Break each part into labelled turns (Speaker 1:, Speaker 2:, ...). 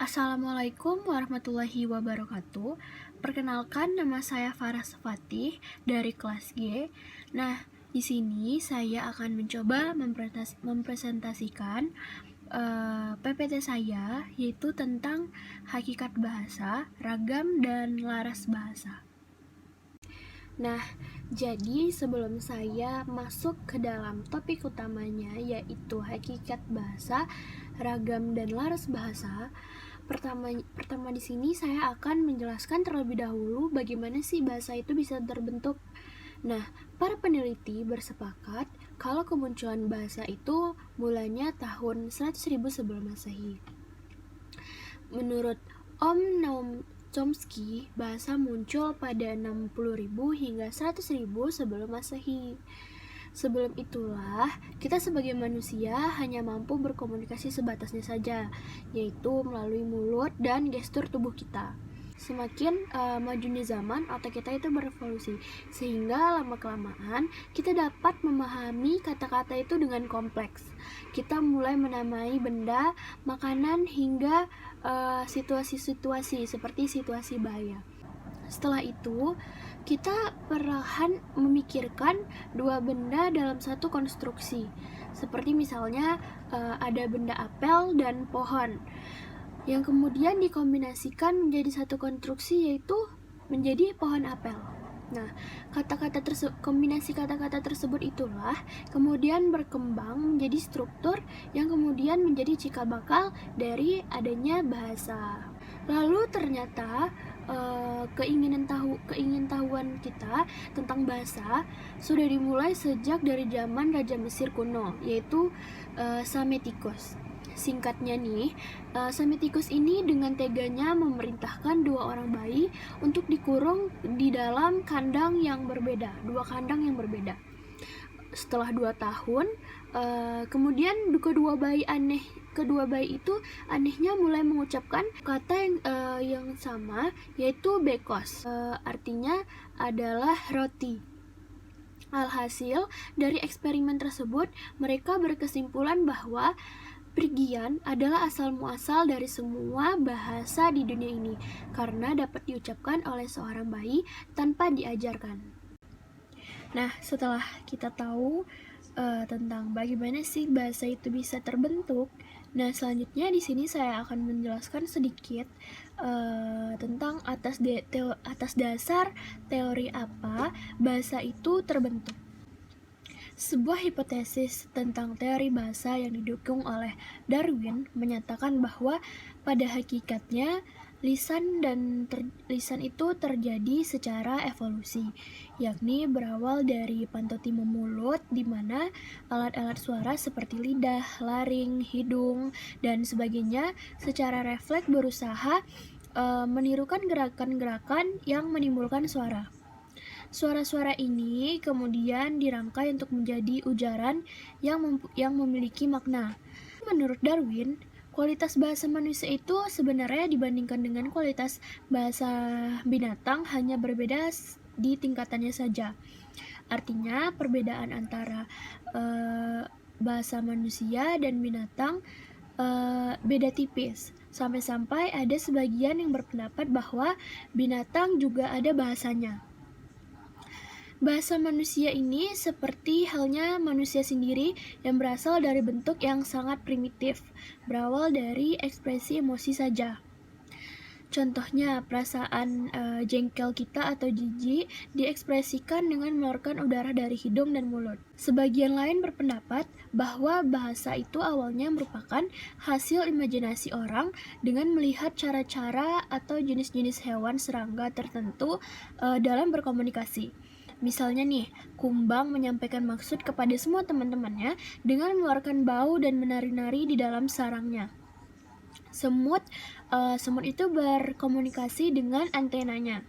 Speaker 1: Assalamualaikum warahmatullahi wabarakatuh. Perkenalkan, nama saya Farah Fatih dari kelas G. Nah, di sini saya akan mencoba mempresentasikan PPT saya, yaitu tentang hakikat bahasa, ragam, dan laras bahasa. Nah, jadi sebelum saya masuk ke dalam topik utamanya, yaitu hakikat bahasa, ragam, dan laras bahasa, Pertama di sini saya akan menjelaskan terlebih dahulu bagaimana sih bahasa itu bisa terbentuk. Nah, para peneliti bersepakat kalau kemunculan bahasa itu mulanya tahun 100.000 sebelum Masehi. Menurut Om Noam Chomsky, bahasa muncul pada 60.000 hingga 100.000 sebelum Masehi. Sebelum itulah, kita sebagai manusia hanya mampu berkomunikasi sebatasnya saja, yaitu melalui mulut dan gestur tubuh kita. Semakin majunya zaman, otak kita itu berevolusi, sehingga lama-kelamaan kita dapat memahami kata-kata itu dengan kompleks. Kita mulai menamai benda, makanan, hingga situasi-situasi seperti situasi bahaya. Setelah itu, kita perlahan memikirkan dua benda dalam satu konstruksi. Seperti misalnya ada benda apel dan pohon, yang kemudian dikombinasikan menjadi satu konstruksi, yaitu menjadi pohon apel. Nah, kombinasi kata-kata tersebut itulah kemudian berkembang menjadi struktur yang kemudian menjadi cikal bakal dari adanya bahasa. Lalu ternyata keingintahuan kita tentang bahasa sudah dimulai sejak dari zaman Raja Mesir kuno, yaitu Psammetichus. Singkatnya nih, Psammetichus ini dengan teganya memerintahkan dua orang bayi untuk dikurung di dalam kandang yang berbeda, dua kandang yang berbeda. Setelah 2 tahun, kemudian kedua bayi itu anehnya mulai mengucapkan kata yang sama, yaitu bekos, artinya adalah roti. Alhasil, dari eksperimen tersebut, mereka berkesimpulan bahwa Prigian adalah asal muasal dari semua bahasa di dunia ini, karena dapat diucapkan oleh seorang bayi tanpa diajarkan. Nah, setelah kita tahu tentang bagaimana sih bahasa itu bisa terbentuk, nah selanjutnya di sini saya akan menjelaskan sedikit tentang atas dasar teori apa bahasa itu terbentuk. Sebuah hipotesis tentang teori bahasa yang didukung oleh Darwin menyatakan bahwa pada hakikatnya lisan itu terjadi secara evolusi, yakni berawal dari pantotimum mulut, di mana alat-alat suara seperti lidah, laring, hidung, dan sebagainya secara refleks berusaha menirukan gerakan-gerakan yang menimbulkan suara. Suara-suara ini kemudian dirangkai untuk menjadi ujaran yang memiliki makna. Menurut Darwin, kualitas bahasa manusia itu sebenarnya dibandingkan dengan kualitas bahasa binatang hanya berbeda di tingkatannya saja. Artinya, perbedaan antara bahasa manusia dan binatang beda tipis. Sampai-sampai ada sebagian yang berpendapat bahwa binatang juga ada bahasanya. Bahasa manusia ini seperti halnya manusia sendiri yang berasal dari bentuk yang sangat primitif, berawal dari ekspresi emosi saja. Contohnya, perasaan jengkel kita atau jijik diekspresikan dengan mengeluarkan udara dari hidung dan mulut. Sebagian lain berpendapat bahwa bahasa itu awalnya merupakan hasil imajinasi orang dengan melihat cara-cara atau jenis-jenis hewan serangga tertentu dalam berkomunikasi. Misalnya nih, kumbang menyampaikan maksud kepada semua teman-temannya dengan mengeluarkan bau dan menari-nari di dalam sarangnya. Semut itu berkomunikasi dengan antenanya.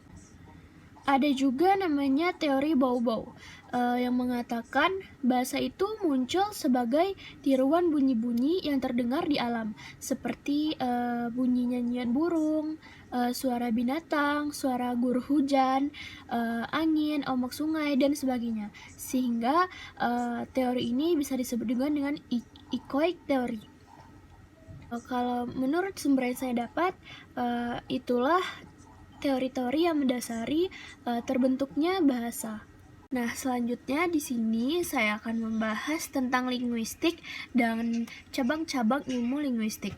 Speaker 1: Ada juga namanya teori bau-bau yang mengatakan bahasa itu muncul sebagai tiruan bunyi-bunyi yang terdengar di alam, seperti bunyi nyanyian burung, suara binatang, suara guru hujan, angin, ombak sungai, dan sebagainya. Sehingga teori ini bisa disebut dengan echoic theory. Kalau menurut sumber yang saya dapat, itulah teori-teori yang mendasari terbentuknya bahasa. Nah, selanjutnya di sini saya akan membahas tentang linguistik dan cabang-cabang ilmu linguistik.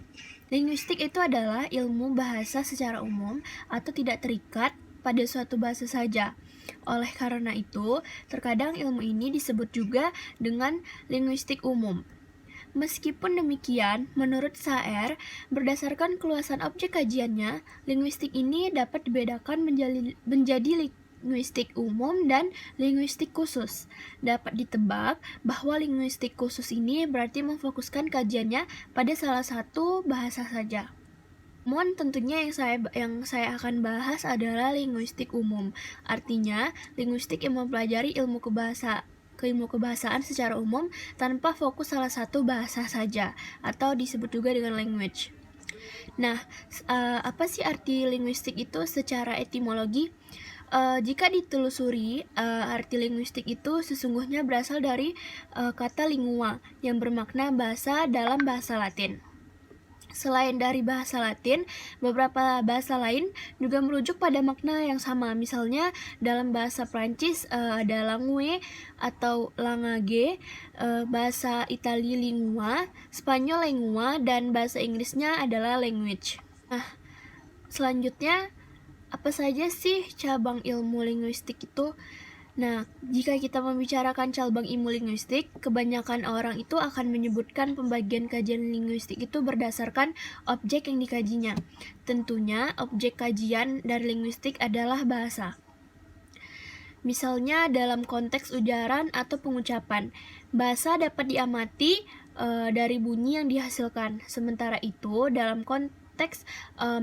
Speaker 1: Linguistik itu adalah ilmu bahasa secara umum atau tidak terikat pada suatu bahasa saja. Oleh karena itu, terkadang ilmu ini disebut juga dengan linguistik umum. Meskipun demikian, menurut Saer, berdasarkan keluasan objek kajiannya, linguistik ini dapat dibedakan menjadi linguistik umum dan linguistik khusus. Dapat ditebak bahwa linguistik khusus ini berarti memfokuskan kajiannya pada salah satu bahasa saja. Namun tentunya yang saya akan bahas adalah linguistik umum. Artinya, linguistik yang mempelajari ilmu kebahasaan secara umum tanpa fokus salah satu bahasa saja, atau disebut juga dengan language. Nah, apa sih arti linguistik itu secara etimologi? Jika ditelusuri, arti linguistik itu sesungguhnya berasal dari kata lingua yang bermakna bahasa dalam bahasa Latin. Selain dari bahasa Latin, beberapa bahasa lain juga merujuk pada makna yang sama. Misalnya dalam bahasa Prancis ada langue atau langage, bahasa Italia lingua, Spanyol lingua, dan bahasa Inggrisnya adalah language. Nah, selanjutnya apa saja sih cabang ilmu linguistik itu? Nah, jika kita membicarakan cabang ilmu linguistik, kebanyakan orang itu akan menyebutkan pembagian kajian linguistik itu berdasarkan objek yang dikajinya. Tentunya, objek kajian dari linguistik adalah bahasa. Misalnya dalam konteks ujaran atau pengucapan, bahasa dapat diamati dari bunyi yang dihasilkan. Sementara itu, dalam konteks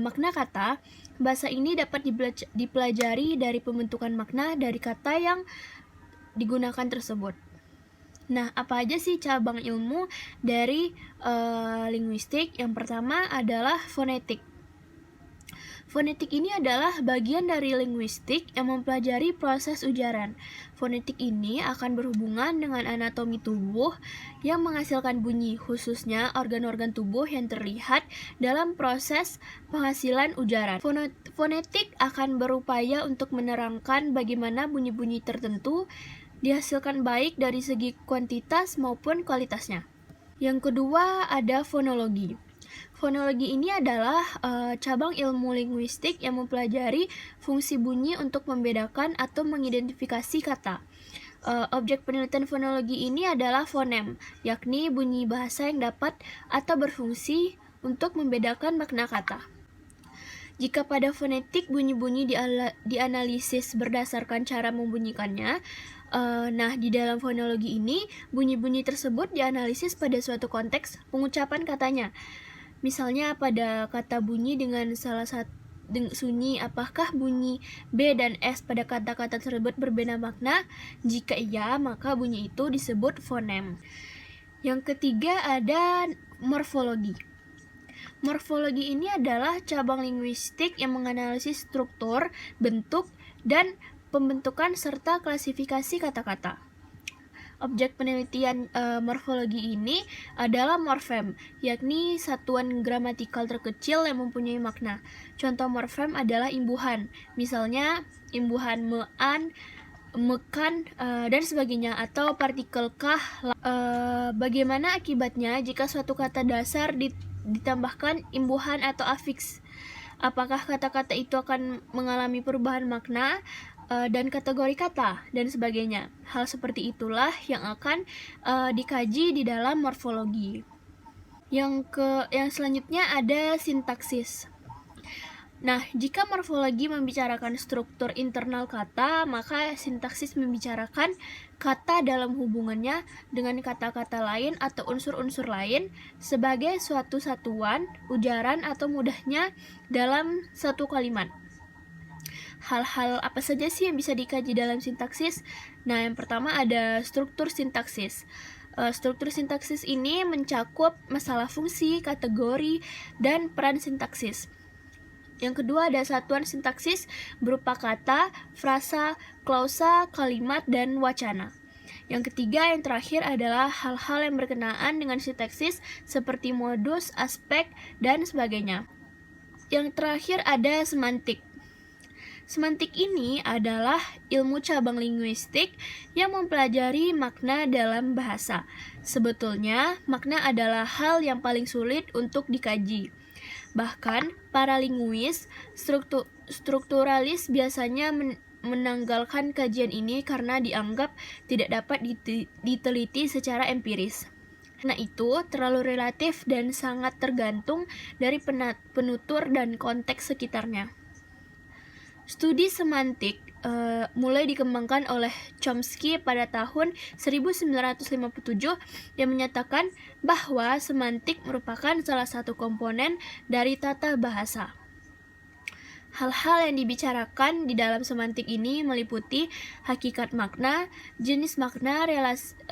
Speaker 1: makna kata, bahasa ini dapat dipelajari dari pembentukan makna dari kata yang digunakan tersebut. Nah, apa aja sih cabang ilmu dari linguistik? Yang pertama adalah fonetik. Fonetik ini adalah bagian dari linguistik yang mempelajari proses ujaran. Fonetik ini akan berhubungan dengan anatomi tubuh yang menghasilkan bunyi, khususnya organ-organ tubuh yang terlihat dalam proses penghasilan ujaran. Fonetik akan berupaya untuk menerangkan bagaimana bunyi-bunyi tertentu dihasilkan baik dari segi kuantitas maupun kualitasnya. Yang kedua ada fonologi. Fonologi ini adalah cabang ilmu linguistik yang mempelajari fungsi bunyi untuk membedakan atau mengidentifikasi kata. Objek penelitian fonologi ini adalah fonem, yakni bunyi bahasa yang dapat atau berfungsi untuk membedakan makna kata. Jika pada fonetik bunyi-bunyi dianalisis berdasarkan cara membunyikannya, nah di dalam fonologi ini bunyi-bunyi tersebut dianalisis pada suatu konteks pengucapan katanya. Misalnya pada kata bunyi dengan salah satu sunyi, apakah bunyi B dan S pada kata-kata tersebut berbeda makna? Jika iya, maka bunyi itu disebut fonem. Yang ketiga ada morfologi. Morfologi ini adalah cabang linguistik yang menganalisis struktur, bentuk, dan pembentukan serta klasifikasi kata-kata. Objek penelitian morfologi ini adalah morfem, yakni satuan gramatikal terkecil yang mempunyai makna. Contoh morfem adalah imbuhan, misalnya imbuhan mean, mekan, dan sebagainya, atau partikel kah. Bagaimana akibatnya jika suatu kata dasar ditambahkan imbuhan atau afiks? Apakah kata-kata itu akan mengalami perubahan makna dan kategori kata dan sebagainya? Hal seperti itulah yang akan dikaji di dalam morfologi. Yang selanjutnya ada sintaksis. Nah, jika morfologi membicarakan struktur internal kata, maka sintaksis membicarakan kata dalam hubungannya dengan kata-kata lain atau unsur-unsur lain sebagai suatu satuan, ujaran, atau mudahnya dalam satu kalimat. Hal-hal apa saja sih yang bisa dikaji dalam sintaksis? Nah, yang pertama ada struktur sintaksis. Struktur sintaksis ini mencakup masalah fungsi, kategori, dan peran sintaksis. Yang kedua ada satuan sintaksis berupa kata, frasa, klausa, kalimat, dan wacana. Yang ketiga, yang terakhir adalah hal-hal yang berkenaan dengan sintaksis seperti modus, aspek, dan sebagainya. Yang terakhir ada semantik. Semantik ini adalah ilmu cabang linguistik yang mempelajari makna dalam bahasa. Sebetulnya, makna adalah hal yang paling sulit untuk dikaji. Bahkan, para linguis strukturalis biasanya menanggalkan kajian ini karena dianggap tidak dapat diteliti secara empiris. Karena itu, terlalu relatif dan sangat tergantung dari penutur dan konteks sekitarnya. Studi semantik mulai dikembangkan oleh Chomsky pada tahun 1957 yang menyatakan bahwa semantik merupakan salah satu komponen dari tata bahasa. Hal-hal yang dibicarakan di dalam semantik ini meliputi hakikat makna, jenis makna,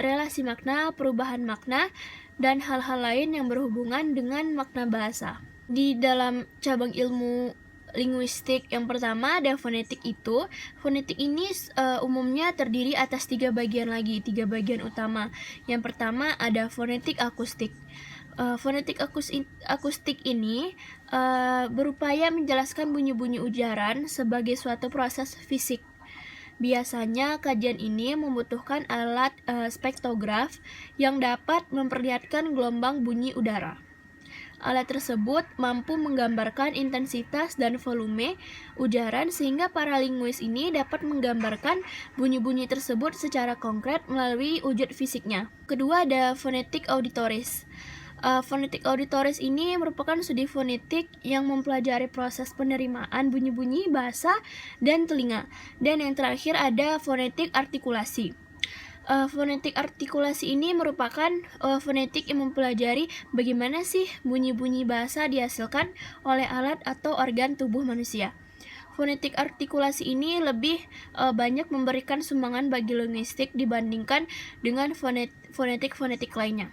Speaker 1: relasi makna, perubahan makna, dan hal-hal lain yang berhubungan dengan makna bahasa. Di dalam cabang ilmu linguistik yang pertama ada fonetik itu. Fonetik ini umumnya terdiri atas tiga bagian utama. Yang pertama ada fonetik akustik. Fonetik akustik ini berupaya menjelaskan bunyi-bunyi ujaran sebagai suatu proses fisik. Biasanya kajian ini membutuhkan alat spektograf yang dapat memperlihatkan gelombang bunyi udara. Alat tersebut mampu menggambarkan intensitas dan volume ujaran sehingga para linguis ini dapat menggambarkan bunyi-bunyi tersebut secara konkret melalui wujud fisiknya. Kedua ada fonetik auditoris. Fonetik auditoris ini merupakan studi fonetik yang mempelajari proses penerimaan bunyi-bunyi bahasa dan telinga. Dan yang terakhir ada fonetik artikulasi. Fonetik artikulasi ini merupakan fonetik yang mempelajari bagaimana sih bunyi-bunyi bahasa dihasilkan oleh alat atau organ tubuh manusia. Fonetik artikulasi ini lebih banyak memberikan sumbangan bagi linguistik dibandingkan dengan fonetik-fonetik lainnya.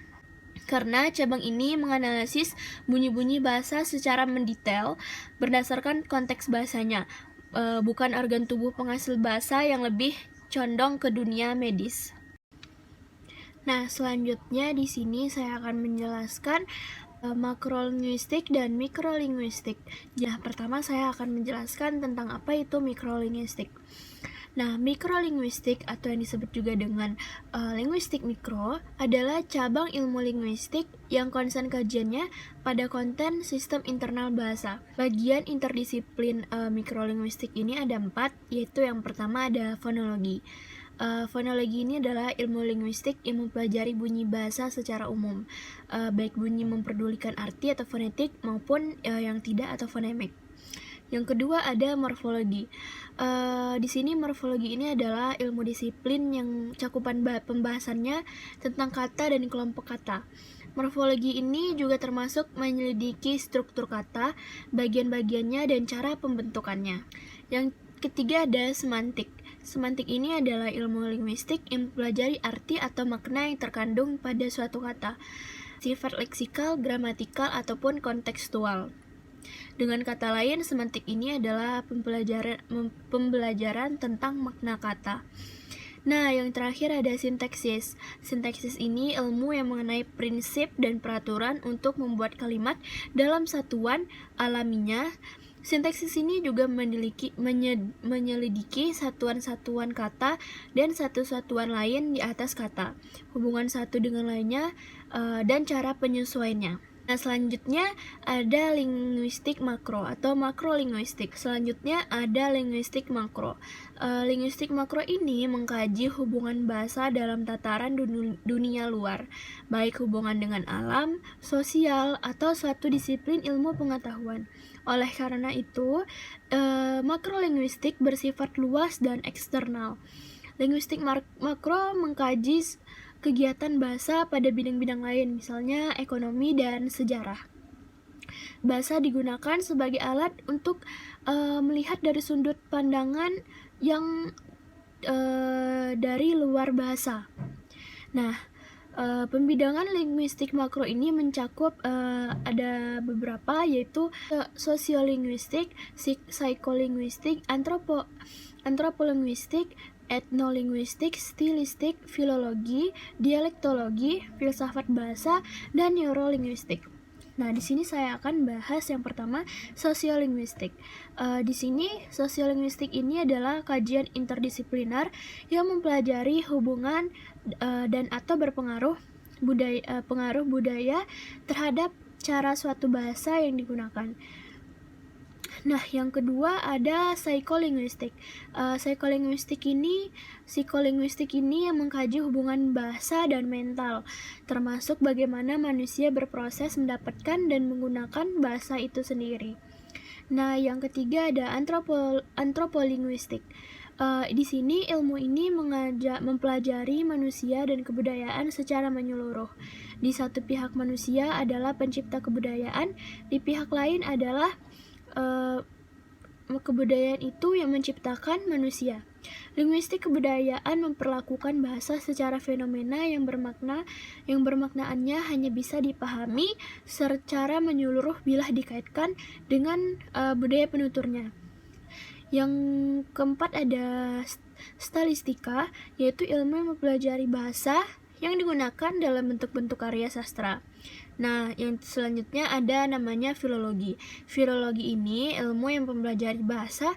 Speaker 1: Karena cabang ini menganalisis bunyi-bunyi bahasa secara mendetail berdasarkan konteks bahasanya, bukan organ tubuh penghasil bahasa yang lebih condong ke dunia medis. Nah, selanjutnya di sini saya akan menjelaskan makrolinguistik dan mikrolinguistik. Nah, pertama saya akan menjelaskan tentang apa itu mikrolinguistik. Nah, mikrolinguistik atau yang disebut juga dengan linguistik mikro adalah cabang ilmu linguistik yang konsen kajiannya pada konten sistem internal bahasa. Bagian interdisiplin mikrolinguistik ini ada 4, yaitu yang pertama ada fonologi. Fonologi ini adalah ilmu linguistik yang mempelajari bunyi bahasa secara umum, baik bunyi memperdulikan arti atau fonetik maupun yang tidak atau fonemik. Yang kedua ada morfologi. Di sini morfologi ini adalah ilmu disiplin yang cakupan pembahasannya tentang kata dan kelompok kata. Morfologi ini juga termasuk menyelidiki struktur kata, bagian-bagiannya, dan cara pembentukannya. Yang ketiga ada semantik. Semantik ini adalah ilmu linguistik yang mempelajari arti atau makna yang terkandung pada suatu kata, sifat leksikal, gramatikal, ataupun kontekstual. Dengan kata lain, semantik ini adalah pembelajaran tentang makna kata. Nah, yang terakhir ada sintaksis. Sintaksis ini ilmu yang mengenai prinsip dan peraturan untuk membuat kalimat dalam satuan alaminya. Sintaksis ini juga menyelidiki satuan-satuan kata dan satu-satuan lain di atas kata, hubungan satu dengan lainnya, dan cara penyesuaiannya. Nah, selanjutnya ada linguistik makro atau makrolinguistik. Selanjutnya ada linguistik makro. Linguistik makro ini mengkaji hubungan bahasa dalam tataran dunia luar, baik hubungan dengan alam, sosial, atau suatu disiplin ilmu pengetahuan. Oleh karena itu, makrolinguistik bersifat luas dan eksternal. Linguistik makro mengkaji kegiatan bahasa pada bidang-bidang lain, misalnya ekonomi dan sejarah. Bahasa digunakan sebagai alat untuk melihat dari sudut pandangan yang dari luar bahasa. Nah, pembidangan linguistik makro ini mencakup ada beberapa, yaitu sosiolinguistik, psikolinguistik, antropolinguistik, etnolinguistik, stilistik, filologi, dialektologi, filsafat bahasa, dan neurolinguistik. Nah, di sini saya akan bahas yang pertama, sosiolinguistik. Di sini sosiolinguistik ini adalah kajian interdisipliner yang mempelajari hubungan dan atau berpengaruh pengaruh budaya terhadap cara suatu bahasa yang digunakan. Nah, yang kedua ada psikolinguistik. Psikolinguistik ini yang mengkaji hubungan bahasa dan mental, termasuk bagaimana manusia berproses mendapatkan dan menggunakan bahasa itu sendiri. Nah, yang ketiga ada antropolinguistik. Di sini ilmu ini mempelajari manusia dan kebudayaan secara menyeluruh. Di satu pihak manusia adalah pencipta kebudayaan, di pihak lain adalah kebudayaan itu yang menciptakan manusia. Linguistik kebudayaan memperlakukan bahasa secara fenomena yang bermaknaannya hanya bisa dipahami secara menyeluruh bila dikaitkan dengan budaya penuturnya. Yang keempat ada stilistika, yaitu ilmu yang mempelajari bahasa yang digunakan dalam bentuk-bentuk karya sastra. Nah, yang selanjutnya ada namanya filologi. Filologi ini ilmu yang mempelajari bahasa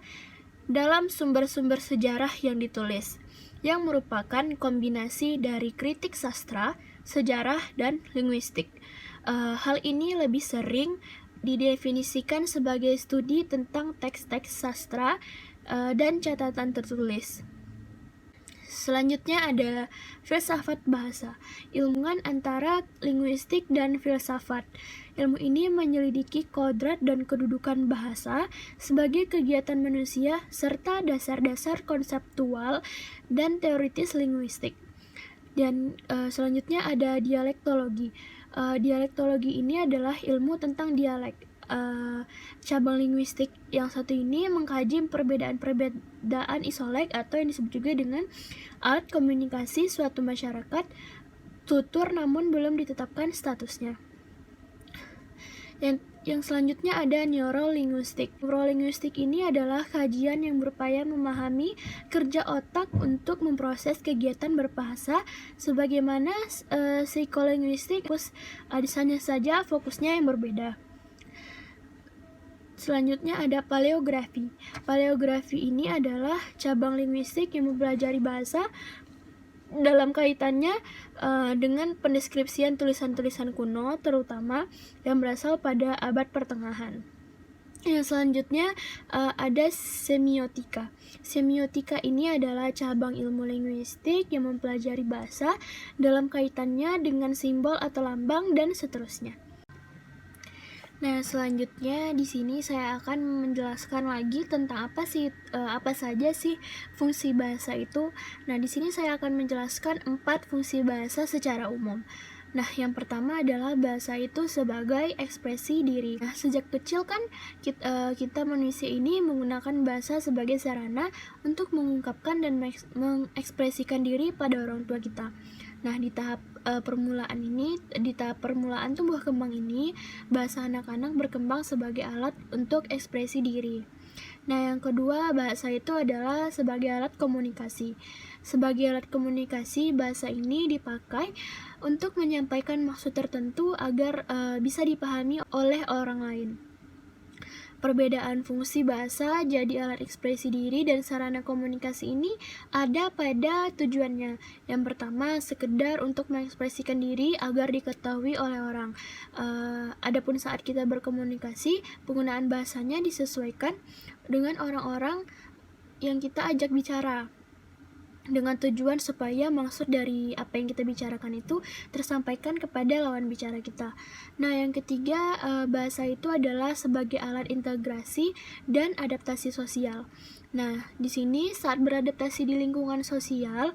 Speaker 1: dalam sumber-sumber sejarah yang ditulis, yang merupakan kombinasi dari kritik sastra, sejarah, dan linguistik. Hal ini lebih sering didefinisikan sebagai studi tentang teks-teks sastra dan catatan tertulis. Selanjutnya ada filsafat bahasa, ilmuwan antara linguistik dan filsafat. Ilmu ini menyelidiki kodrat dan kedudukan bahasa sebagai kegiatan manusia serta dasar-dasar konseptual dan teoritis linguistik. Dan selanjutnya ada dialektologi. Dialektologi ini adalah ilmu tentang dialek. Cabang linguistik yang satu ini mengkaji perbedaan isolek atau yang disebut juga dengan alat komunikasi suatu masyarakat tutur namun belum ditetapkan statusnya. Yang selanjutnya ada neurolinguistik. Neurolinguistik ini adalah kajian yang berupaya memahami kerja otak untuk memproses kegiatan berbahasa, sebagaimana psikolinguistik hanya saja fokusnya yang berbeda. Selanjutnya ada paleografi. Paleografi ini adalah cabang linguistik yang mempelajari bahasa dalam kaitannya dengan pendeskripsian tulisan-tulisan kuno, terutama yang berasal pada abad pertengahan. Yang selanjutnya ada semiotika. Semiotika ini adalah cabang ilmu linguistik yang mempelajari bahasa dalam kaitannya dengan simbol atau lambang dan seterusnya. Nah, selanjutnya di sini saya akan menjelaskan lagi tentang apa saja sih fungsi bahasa itu. Nah, di sini saya akan menjelaskan 4 fungsi bahasa secara umum. Nah, yang pertama adalah bahasa itu sebagai ekspresi diri. Nah, sejak kecil kan kita manusia ini menggunakan bahasa sebagai sarana untuk mengungkapkan dan mengekspresikan diri pada orang tua kita. Nah, di tahap permulaan tumbuh kembang ini, bahasa anak-anak berkembang sebagai alat untuk ekspresi diri. Nah, yang kedua, bahasa itu adalah sebagai alat komunikasi. Sebagai alat komunikasi, bahasa ini dipakai untuk menyampaikan maksud tertentu agar bisa dipahami oleh orang lain. Perbedaan fungsi bahasa jadi alat ekspresi diri dan sarana komunikasi ini ada pada tujuannya. Yang pertama, sekedar untuk mengekspresikan diri agar diketahui oleh orang. Adapun saat kita berkomunikasi, penggunaan bahasanya disesuaikan dengan orang-orang yang kita ajak bicara, dengan tujuan supaya maksud dari apa yang kita bicarakan itu tersampaikan kepada lawan bicara kita. Nah, yang ketiga, bahasa itu adalah sebagai alat integrasi dan adaptasi sosial. Nah, di sini saat beradaptasi di lingkungan sosial,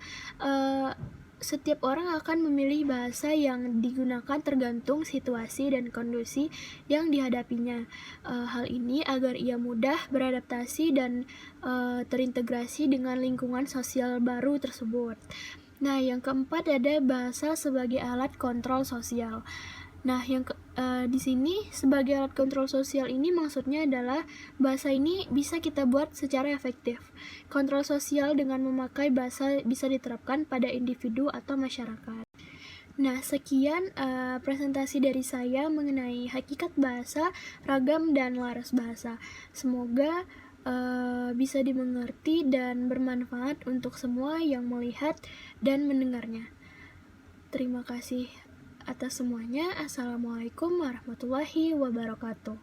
Speaker 1: setiap orang akan memilih bahasa yang digunakan tergantung situasi dan kondisi yang dihadapinya. Hal ini agar ia mudah beradaptasi dan terintegrasi dengan lingkungan sosial baru tersebut. Nah, yang keempat ada bahasa sebagai alat kontrol sosial. Nah, Di sini sebagai alat kontrol sosial ini maksudnya adalah bahasa ini bisa kita buat secara efektif. Kontrol sosial dengan memakai bahasa bisa diterapkan pada individu atau masyarakat. Nah, sekian presentasi dari saya mengenai hakikat bahasa, ragam, dan laras bahasa. Semoga bisa dimengerti dan bermanfaat untuk semua yang melihat dan mendengarnya. Terima kasih atas semuanya. Assalamualaikum warahmatullahi wabarakatuh.